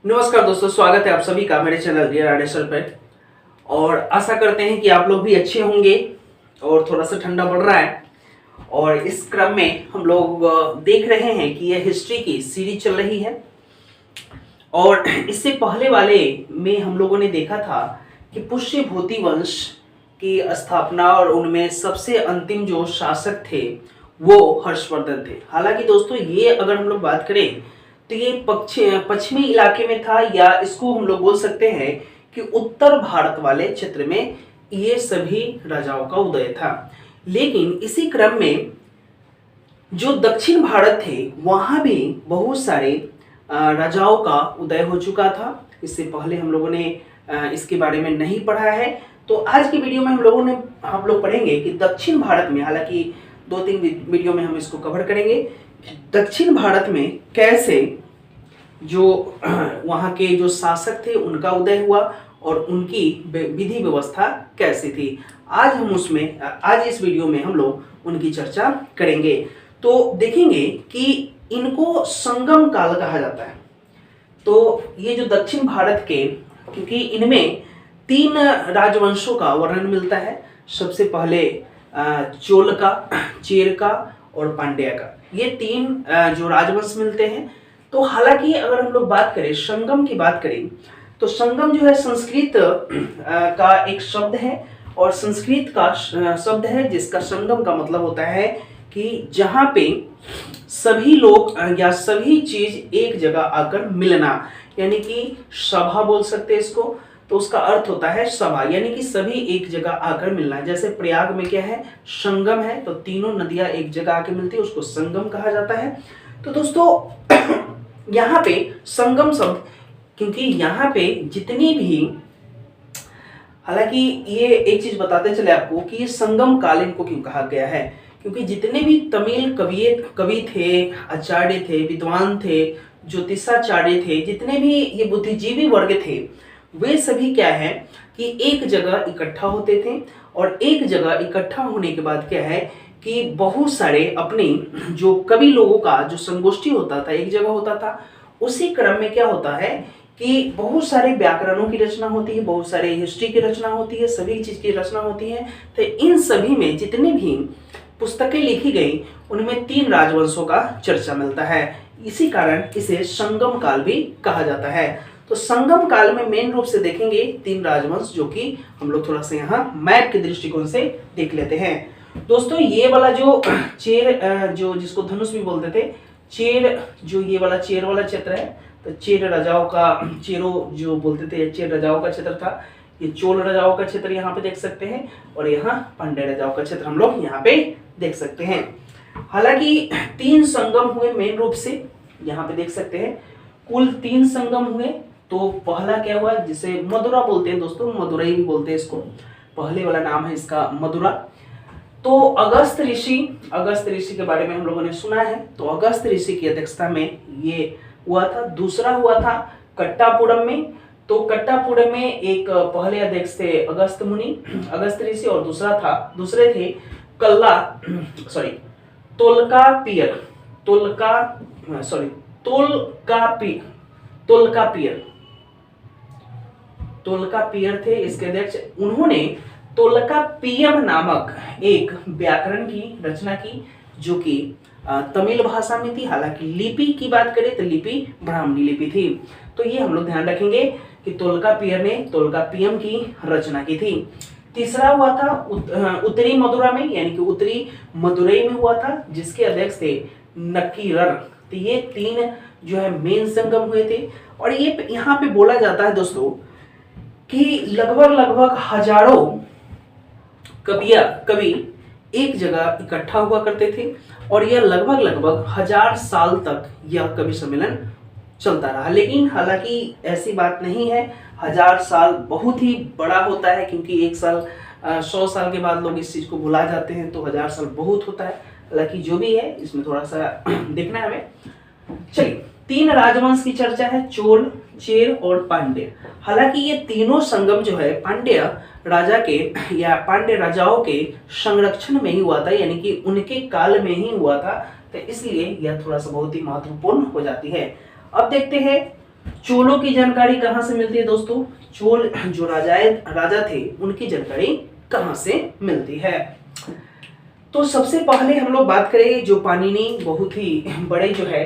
नमस्कार दोस्तों, स्वागत है आप सभी का मेरे चैनल रियल आर्डेसर पर। और आशा करते हैं कि आप लोग भी अच्छे होंगे। और थोड़ा सा ठंडा बढ़ रहा है और इस क्रम में हम लोग देख रहे हैं कि यह हिस्ट्री की सीरीज चल रही है। और इससे पहले वाले में हम लोगों ने देखा था कि पुष्यभूति वंश की स्थापना और उनमें सबसे अंतिम जो शासक थे वो हर्षवर्धन थे। हालांकि दोस्तों ये अगर हम लोग बात करें तो ये पश्चिमी इलाके में था, या इसको हम लोग बोल सकते हैं कि उत्तर भारत वाले क्षेत्र में ये सभी राजाओं का उदय था। लेकिन इसी क्रम में जो दक्षिण भारत थे वहां भी बहुत सारे राजाओं का उदय हो चुका था। इससे पहले हम लोगों ने इसके बारे में नहीं पढ़ा है, तो आज की वीडियो में हम लोग पढ़ेंगे कि दक्षिण भारत में, हालांकि 2-3 वीडियो में हम इसको कवर करेंगे, दक्षिण भारत में कैसे जो वहाँ के जो शासक थे उनका उदय हुआ और उनकी विधि व्यवस्था कैसी थी। आज इस वीडियो में हम लोग उनकी चर्चा करेंगे। तो देखेंगे कि इनको संगम काल कहा जाता है। तो ये जो दक्षिण भारत के, क्योंकि इनमें 3 राजवंशों का वर्णन मिलता है। सबसे पहले चोल का, चेर का और पांड्या का, ये 3 जो राजवंश मिलते हैं। तो हालांकि अगर हम लोग बात करें, संगम की बात करें, तो संगम जो है संस्कृत का एक शब्द है, और संस्कृत का शब्द है जिसका संगम का मतलब होता है कि जहां पे सभी लोग या सभी चीज एक जगह आकर मिलना, यानी कि सभा बोल सकते हैं इसको। तो उसका अर्थ होता है सभा, यानी कि सभी एक जगह आकर मिलना। जैसे प्रयाग में क्या है, संगम है, तो तीनों नदियां एक जगह आकर मिलती है, उसको संगम कहा जाता है। तो दोस्तों यहाँ पे संगम शब्द, क्योंकि यहाँ पे जितनी भी, हालांकि ये एक चीज बताते चले आपको कि ये संगम कालीन को क्यों कहा गया है, क्योंकि जितने भी तमिल कवि थे, आचार्य थे, विद्वान थे, ज्योतिषाचार्य थे, जितने भी ये बुद्धिजीवी वर्ग थे, वे सभी क्या है कि एक जगह इकट्ठा होते थे। और एक जगह इकट्ठा होने के बाद क्या है कि बहुत सारे अपने जो कवि लोगों का जो संगोष्ठी होता था, एक जगह होता था। उसी क्रम में क्या होता है कि बहुत सारे व्याकरणों की रचना होती है, बहुत सारे हिस्ट्री की रचना होती है, सभी चीज की रचना होती है। तो इन सभी में जितने भी पुस्तकें लिखी गई उनमें 3 राजवंशों का चर्चा मिलता है। इसी कारण इसे संगम काल भी कहा जाता है। तो संगम काल में मेन रूप से देखेंगे 3 राजवंश, जो कि हम लोग थोड़ा सा यहाँ मैप के दृष्टिकोण से देख लेते हैं। दोस्तों ये वाला जो चेर, जो जिसको धनुष भी बोलते थे, चेर, जो ये वाला चेर वाला क्षेत्र है, तो चेर राजाओं का, चेरो जो बोलते थे, चेर राजाओं का क्षेत्र था। ये चोल राजाओं का क्षेत्र यहाँ पे देख सकते हैं, और यहाँ पांड्या राजाओं का क्षेत्र हम लोग यहाँ पे देख सकते हैं। हालांकि 3 संगम हुए मेन रूप से, यहाँ पे देख सकते हैं कुल 3 संगम हुए। तो पहला क्या हुआ, जिसे मदुरा बोलते हैं दोस्तों, मदुरई भी बोलते हैं इसको, पहले वाला नाम है इसका मदुरा। तो अगस्त ऋषि के बारे में हम लोगों ने सुना है। तो अगस्त ऋषि की अध्यक्षता में ये हुआ था। दूसरा हुआ था कट्टापुरम में। तो कट्टापुरम में एक पहले अध्यक्ष थे अगस्त मुनि, अगस्त ऋषि, और दूसरे थे तोलकापियर थे इसके अध्यक्ष। उन्होंने तोलकापियम नामक एक व्याकरण की रचना की, जो कि तमिल भाषा में थी। हालांकि लिपि की बात करें तो लिपि ब्राह्मणी लिपि थी। तो ये हम लोग ध्यान रखेंगे कि तोलकापियर ने तोलकापियम की रचना की थी। तीसरा हुआ था उत्तरी मदुरा में, यानी कि उत्तरी मदुरई में हुआ था, जिसके अध्यक्ष थे नकीरर। तो ये 3 जो है मेन संगम हुए थे। और ये यहाँ पे बोला जाता है दोस्तों कि लगभग हजारों कवि एक जगह इकट्ठा हुआ करते थे, और यह लगभग 1000 साल तक यह कवि सम्मेलन चलता रहा। लेकिन हालांकि ऐसी बात नहीं है, 1000 साल बहुत ही बड़ा होता है, क्योंकि एक साल 100 साल के बाद लोग इस चीज को भुला जाते हैं, तो 1000 साल बहुत होता है। हालांकि जो भी है इसमें थोड़ा सा देखना है हमें। चलिए, 3 राजवंश की चर्चा है, चोल, चेर और पांड्य। हालांकि ये तीनों संगम जो है पांड्य राजा के या पांड्य राजाओं के संरक्षण में ही हुआ था, यानी कि उनके काल में ही हुआ था। तो इसलिए यह थोड़ा सा बहुत ही महत्वपूर्ण हो जाती है। अब देखते हैं चोलों की जानकारी कहाँ से मिलती है दोस्तों? चोल जो राजा थे उनकी जानकारी कहाँ से मिलती है? तो सबसे पहले हम लोग बात करें जो पाणिनि बहुत ही बड़े जो है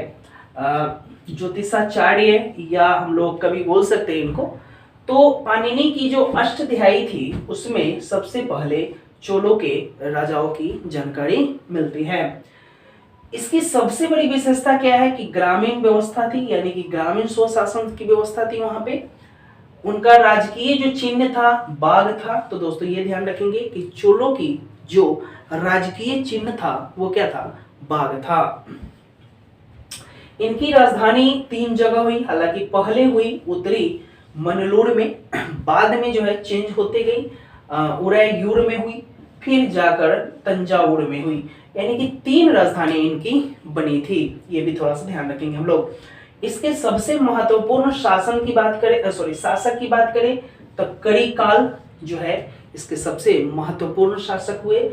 ज्योतिषाचार्य या हम लोग कभी बोल सकते हैं इनको। तो पाणिनि की जो अष्टध्यायी थी उसमें सबसे पहले चोलों के राजाओं की जानकारी मिलती है। इसकी सबसे बड़ी विशेषता क्या है कि ग्रामीण व्यवस्था थी, यानी कि ग्रामीण स्वशासन की व्यवस्था थी वहां पे। उनका राजकीय जो चिन्ह था बाघ था। तो दोस्तों ये ध्यान रखेंगे कि चोलों की जो राजकीय चिन्ह था वो क्या था? बाघ था। इनकी राजधानी 3 जगह हुई, हालांकि पहले हुई उत्तरी मनलूर में, बाद में जो है चेंज होते गई उदययूर में हुई, फिर जाकर तंजावुर में हुई, यानी कि 3 राजधानी इनकी बनी थी। ये भी थोड़ा सा ध्यान रखेंगे हम लोग। इसके सबसे महत्वपूर्ण शासन की बात करें शासक की बात करें तो करिकाल जो है इसके सबसे महत्वपूर्ण शासक हुए,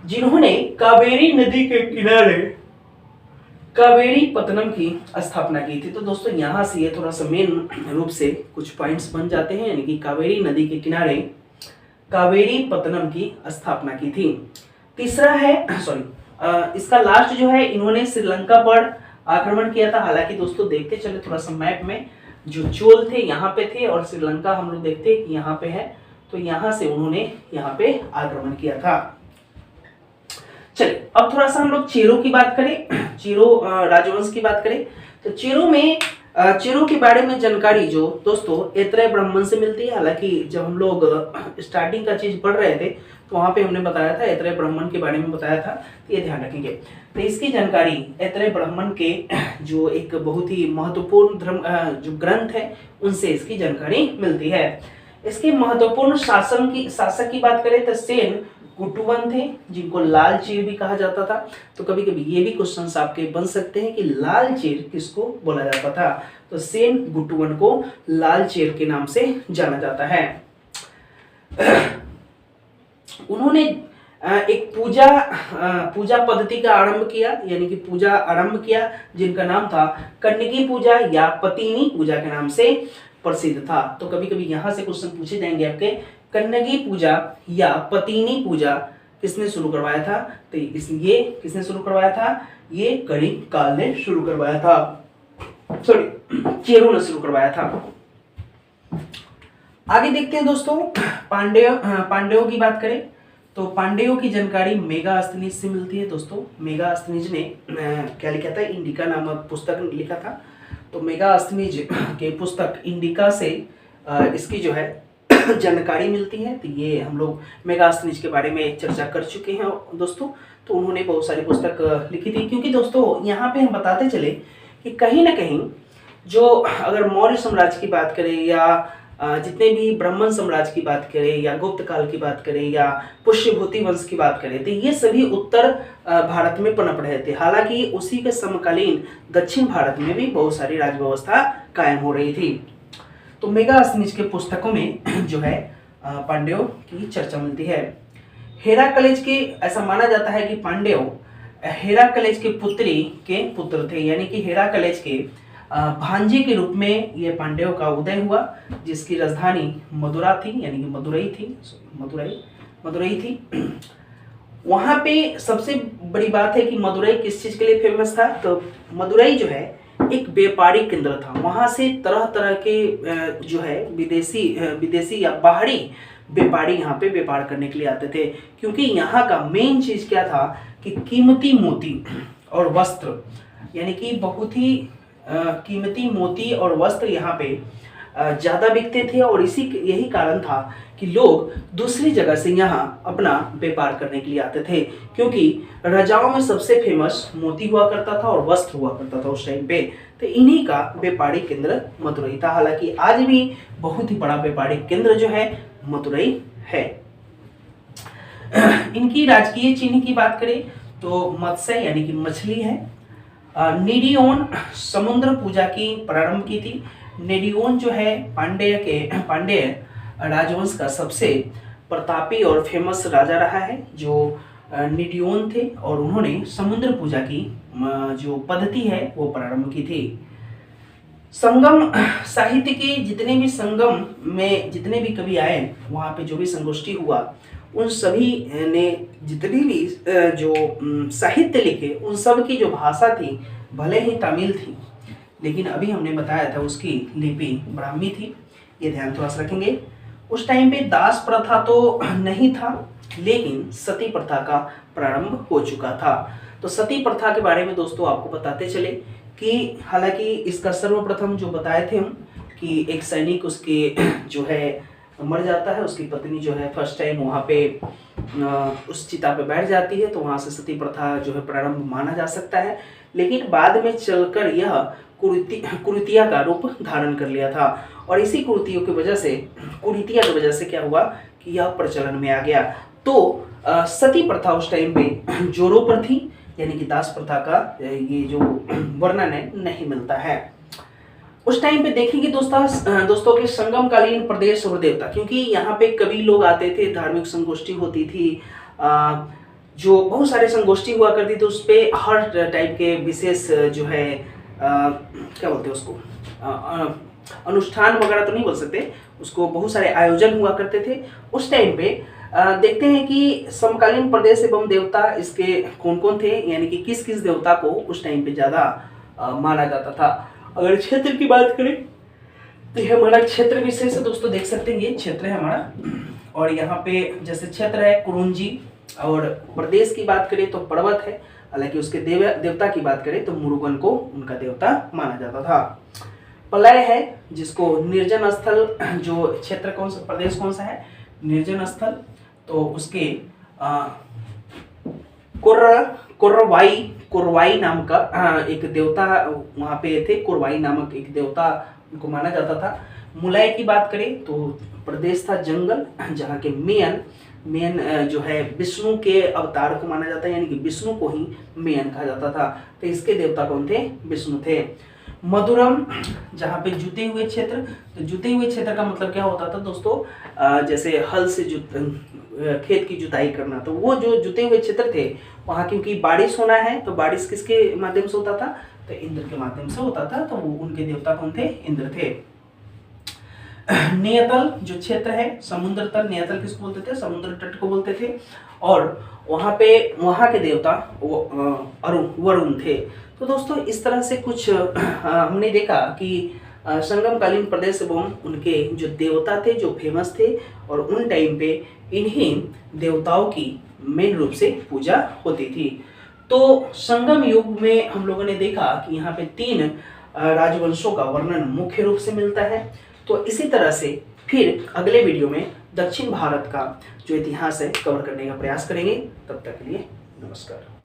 जिन्होंने कावेरी नदी के किनारे कावेरी पत्तनम की स्थापना की थी। तो दोस्तों यहाँ से ये थोड़ा सा मेन रूप से कुछ पॉइंट्स बन जाते हैं, यानी कि कावेरी नदी के किनारे कावेरी पत्तनम की स्थापना की थी। तीसरा है इसका लास्ट जो है, इन्होंने श्रीलंका पर आक्रमण किया था। हालांकि दोस्तों देखते चले थोड़ा सा मैप में, जो चोल थे यहाँ पे थे और श्रीलंका हम लोग देखते हैं कि यहाँ पे है, तो यहाँ से उन्होंने यहाँ पे आक्रमण किया था। चलिए अब थोड़ा सा हम लोग चेरों की बात करें, चेरो राजवंश की बात करें। तो चेरों के बारे में जानकारी जो दोस्तों ऐत्रेय ब्राह्मण से मिलती है। हालांकि जब हम लोग स्टार्टिंग का चीज पढ़ रहे थे तो वहां पे हमने बताया था, ऐत्रेय ब्राह्मण के बारे में बताया था, तो ये ध्यान रखेंगे। तो इसकी जानकारी ऐत्रेय ब्राह्मण के जो एक बहुत ही महत्वपूर्ण धर्म जो ग्रंथ है उनसे इसकी जानकारी मिलती है। इसके महत्वपूर्ण शासक की बात करें तो सेन गुटुवन थे, जिनको लाल चीर भी कहा जाता था। तो कभी कभी ये भी क्वेश्चंस आपके बन सकते हैं कि लाल चीर किसको बोला जाता था? तो सेन गुटुवन को लाल चीर के नाम से जाना जाता है। उन्होंने एक पूजा पद्धति का आरंभ किया, यानी कि पूजा आरंभ किया, जिनका नाम था कन्नगी पूजा या पतिनी पूजा के नाम से प्रसिद्ध था। तो कभी कभी यहां से क्वेश्चन पूछे जाएंगे आपके, कन्नगी पूजा या पतिनी पूजा किसने शुरू करवाया था? तो ये किसने शुरू करवाया था? ये करिकाल ने शुरू करवाया था, चेरों ने शुरू करवाया था। आगे देखते हैं दोस्तों, पांड्यों की बात करें तो पांड्यों की जानकारी मेगास्थनीज से मिलती है। दोस्तों मेगास्थनीज ने क्या लिखा था? इंडिका नामक पुस्तक लिखा था। तो मेगास्थनीज के पुस्तक इंडिका से इसकी जो है जानकारी मिलती है। तो ये हम लोग मेगास्थनीज के बारे में चर्चा कर चुके हैं दोस्तों। तो उन्होंने बहुत सारी पुस्तक लिखी थी, क्योंकि दोस्तों यहाँ पे हम बताते चले कि कहीं ना कहीं जो अगर मौर्य साम्राज्य की बात करें या जितने भी ब्राह्मण साम्राज्य की बात करें या गुप्त काल की बात करें या पुष्यभूति वंश की बात करें, तो ये सभी उत्तर भारत में पनप रहे थे। हालांकि उसी के समकालीन दक्षिण भारत में भी बहुत सारी राज व्यवस्था कायम हो रही थी। तो मेगास्थनीज के पुस्तकों में जो है पांड्यों की चर्चा मिलती है। हेराक्लेज के, ऐसा माना जाता है कि पांड्यों हेराक्लेज के पुत्री के पुत्र थे, यानी कि हेराक्लेज के भांजे के रूप में ये पांड्यों का उदय हुआ, जिसकी राजधानी मदुरा थी, यानी कि मदुरई थी। वहां पे सबसे बड़ी बात है कि मदुरई किस चीज के लिए फेमस था? तो मदुरई जो है एक व्यापारिक केंद्र था। वहां से तरह तरह के जो है विदेशी या बाहरी व्यापारी यहाँ पे व्यापार करने के लिए आते थे, क्योंकि यहाँ का मेन चीज क्या था कि कीमती मोती और वस्त्र, यानी कि बहुत ही कीमती मोती और वस्त्र यहाँ पे ज़्यादा बिकते थे। और यही कारण था कि लोग दूसरी जगह से यहाँ अपना व्यापार करने के लिए आते थे, क्योंकि राजाओं में सबसे फेमस मोती हुआ करता था और वस्त्र हुआ करता था उस टाइम पे। तो इन्हीं का व्यापारिक केंद्र मदुरई था। हालांकि आज भी बहुत ही बड़ा व्यापारिक केंद्र जो है मदुरई है। इनकी राजकीय चिन्ह की बात करें तो मत्स्य यानी कि मछली है। नेडियोन समुद्र पूजा की प्रारंभ की थी। नेडियोन जो है पांड्य राजवंश का सबसे प्रतापी और फेमस राजा रहा है, जो नेडियोन थे, और उन्होंने समुद्र पूजा की जो पद्धति है वो प्रारंभ की थी। संगम साहित्य के जितने भी संगम में जितने भी कवि आए, वहाँ पे जो भी संगोष्ठी हुआ, उन सभी ने जितनी भी जो साहित्य लिखे, उन सब की जो भाषा थी भले ही तमिल थी, लेकिन अभी हमने बताया था उसकी लिपि ब्राह्मी थी। ये ध्यान थोड़ा सा रखेंगे। उस टाइम पे दास प्रथा तो नहीं था, लेकिन सती प्रथा का प्रारंभ हो चुका था। तो सती प्रथा के बारे में दोस्तों आपको बताते चले कि हालांकि इसका सर्वप्रथम जो बताए थे हम कि एक सैनिक उसके जो है मर जाता है, उसकी पत्नी जो है फर्स्ट टाइम वहाँ पे उस चिता पे बैठ जाती है, तो वहाँ से सती प्रथा जो है प्रारंभ माना जा सकता है। लेकिन बाद में चलकर यह कुरीतिया का रूप धारण कर लिया था, और इसी कुरीतियों की वजह से, कुरीतिया की वजह से क्या हुआ कि यह प्रचलन में आ गया। तो सती प्रथा उस टाइम पे जोरों पर थी, यानी कि दास प्रथा का ये जो वर्णन है नहीं मिलता है। उस टाइम पे देखेंगे दोस्तों के संगम कालीन प्रदेश और देवता, क्योंकि यहाँ पे कवि लोग आते थे, धार्मिक संगोष्ठी होती थी, जो बहुत सारे संगोष्ठी हुआ करती थी, उस पे हर टाइप के विशेष जो है क्या बोलते हैं उसको, अनुष्ठान वगैरह तो नहीं बोल सकते उसको, बहुत सारे आयोजन हुआ करते थे। उस टाइम पे देखते हैं कि समकालीन प्रदेश एवं देवता इसके कौन कौन थे, यानी कि किस किस देवता को उस टाइम पे ज़्यादा माना जाता था। अगर क्षेत्र की बात करें तो ये हमारा क्षेत्र विशेष है दोस्तों, देख सकते हैं ये क्षेत्र है हमारा, और यहाँ पे जैसे क्षेत्र है कुरुंजी, और प्रदेश की बात करें तो पर्वत है, हालांकि उसके देवता की बात करें तो मुरुगन को उनका देवता माना जाता था। पलय है जिसको निर्जन स्थल, जो क्षेत्र कौन सा, प्रदेश कौन सा है, निर्जन स्थल, तो उसके कुर्रवाई नाम का एक देवता वहाँ पे थे, कुर्रवाई नामक एक देवता उनको माना जाता था। मुलय की बात करें तो प्रदेश था जंगल, जहाँ के मेन जो है विष्णु के अवतार को माना जाता है, यानी कि विष्णु को ही मेन कहा जाता था, तो इसके देवता कौन थे, विष्णु थे। मधुरम जहाँ पे जुते हुए क्षेत्र, तो जुते हुए क्षेत्र का मतलब क्या होता था दोस्तों, जैसे हल से खेत की जुताई करना, तो वो जो जुते हुए क्षेत्र थे वहाँ क्योंकि बारिश होना है, तो बारिश किसके माध्यम से होता था, तो इंद्र के माध्यम से होता था, तो वो उनके देवता कौन थे, इंद्र थे। नियतल जो क्षेत्र है, समुद्र तल, नियतल किसको बोलते थे, समुद्र तट को बोलते थे, और वहाँ के देवता वरुण थे। तो दोस्तों इस तरह से कुछ हमने देखा कि संगमकालीन प्रदेश एवं उनके जो देवता थे जो फेमस थे, और उन टाइम पे इन्हीं देवताओं की मेन रूप से पूजा होती थी। तो संगम युग में हम लोगों ने देखा कि यहाँ पे 3 राजवंशों का वर्णन मुख्य रूप से मिलता है। तो इसी तरह से फिर अगले वीडियो में दक्षिण भारत का जो इतिहास है कवर करने का प्रयास करेंगे। तब तक के लिए नमस्कार।